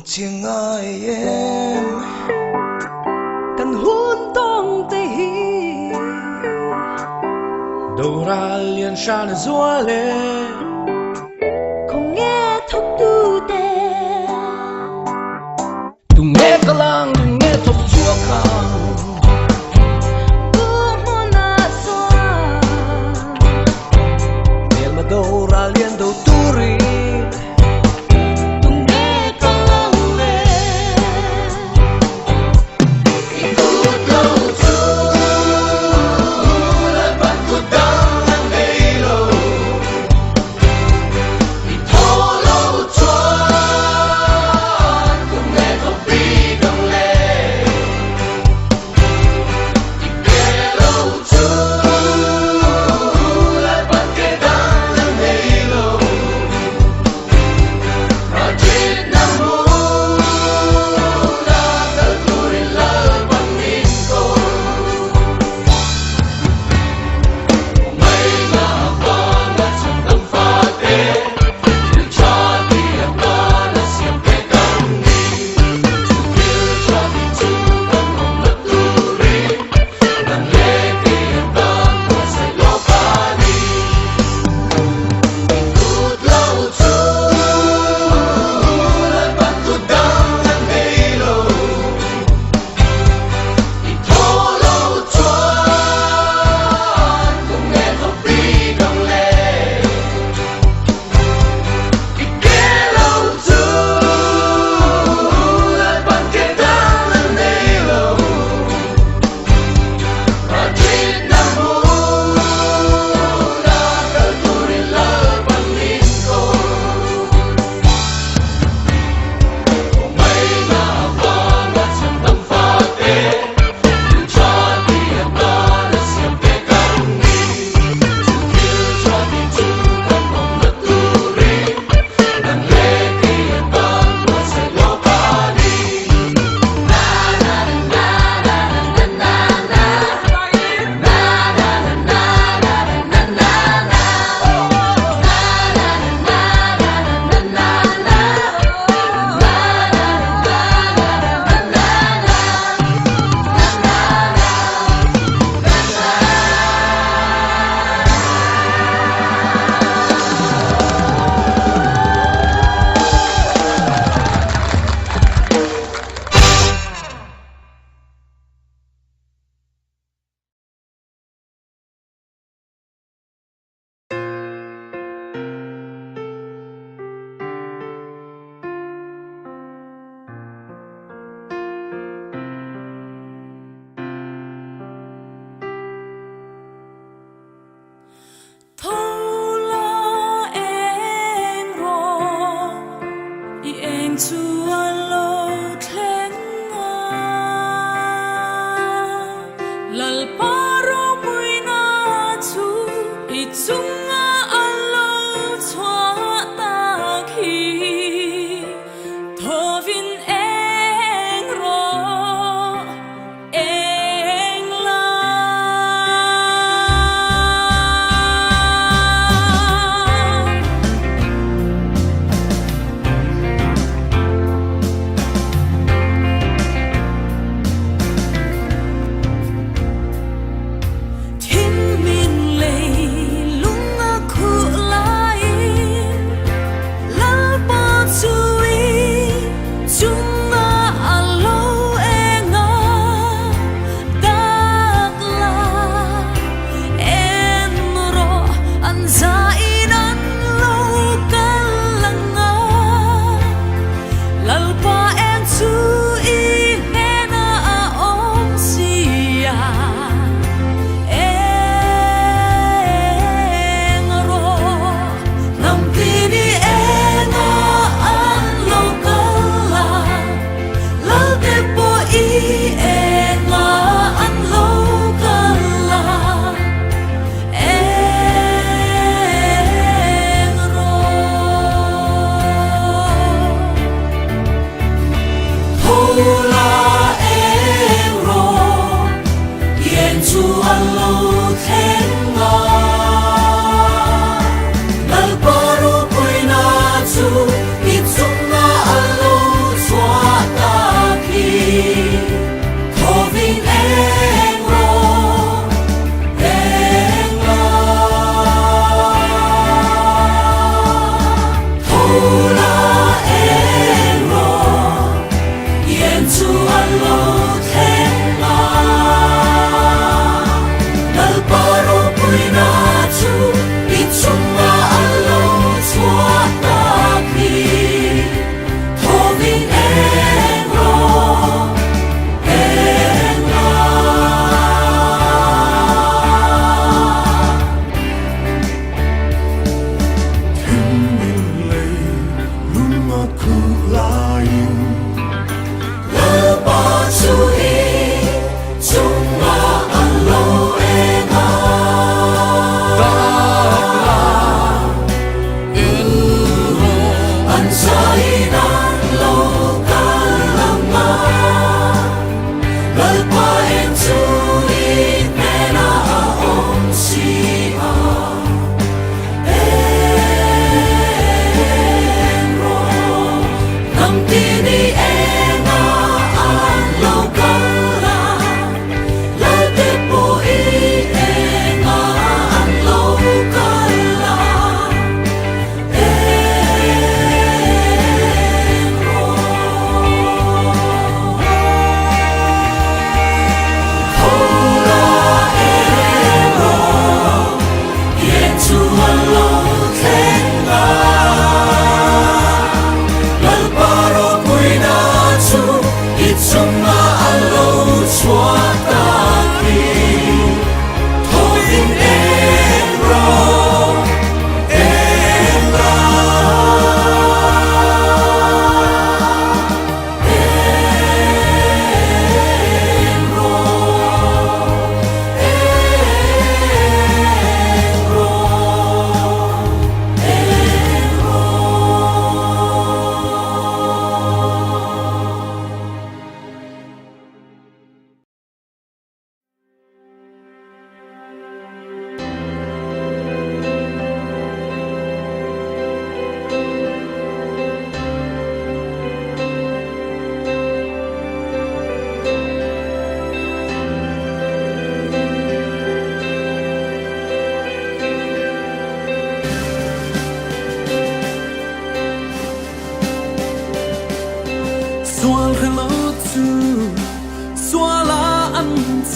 chiêng ai em cần hôn tông tê hi đầu ra liền sang gió lên không nghe thúc tu tê đừng nghe cả lang đừng nghe thúc chua khang đầu ra liền đầu turi tung nghe con lâu về ikut lâu tu lại bắt cuộc đắng nắng đầy lâu ito lâu chuan cùng nghe thọc bi đồng lệ ikut lâu tu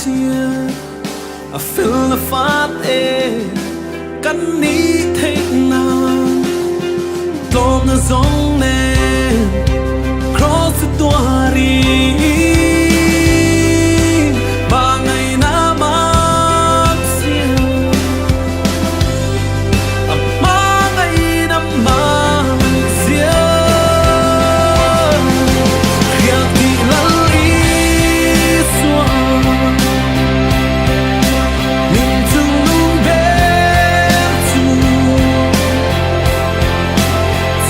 chia I feel the phát căn ní thế nào tôm nó giống nè cross tua đi ba ngày na mắt xia ba ngày na mắt xia khiang đi lăn đi xuống mình chung luôn bên chung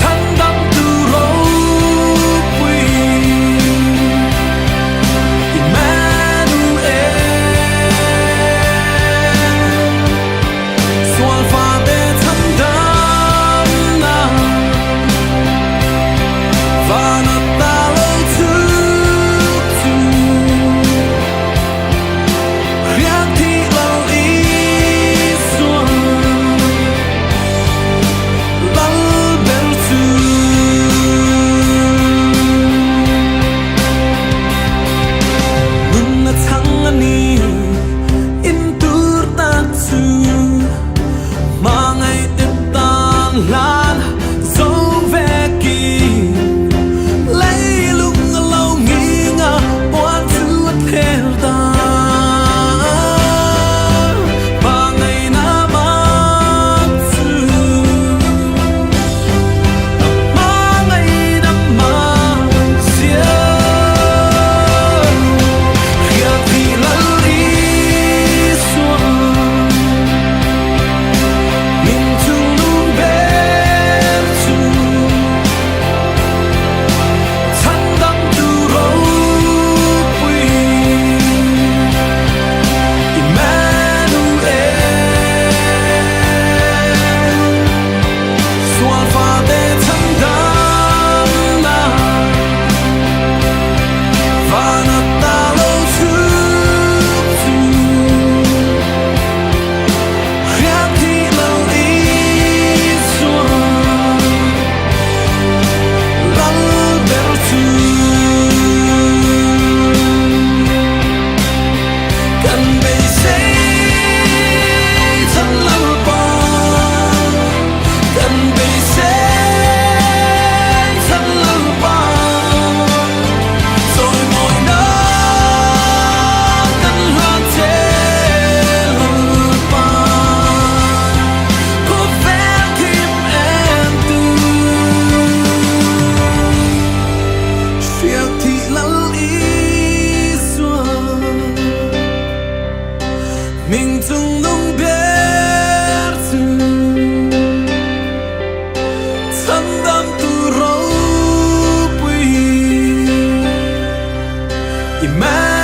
thân đắm từ lâu quỳ Emmanuel xoan pha để thân đắm nào và nó ta lâu thứ khiang thì lâu ý xuống lăn bên Mun na tangani in tur ta chu mangai tan lan zo ve ki lấy lung lâu nghi ngờ quan chu theo ta ba ngày na mắt chu ba ngày na mắt xia khiang thì lăn đi xuống mình chung luôn bên chung thân đắm từ lâu quỳ Emmanuel xoan pha để thân đắm nào và nó ta lâu thứ khiang thì lâu ý xuống lăn bên cần bị say thân lâu bao cần bị say thân lâu bao rồi mỗi nơi cần loạn thế lâu bao có vẻ thêm em từ việc thì lăn ý xuống mình chung luôn biết thân đắm từ lâu quỳ Emmanuel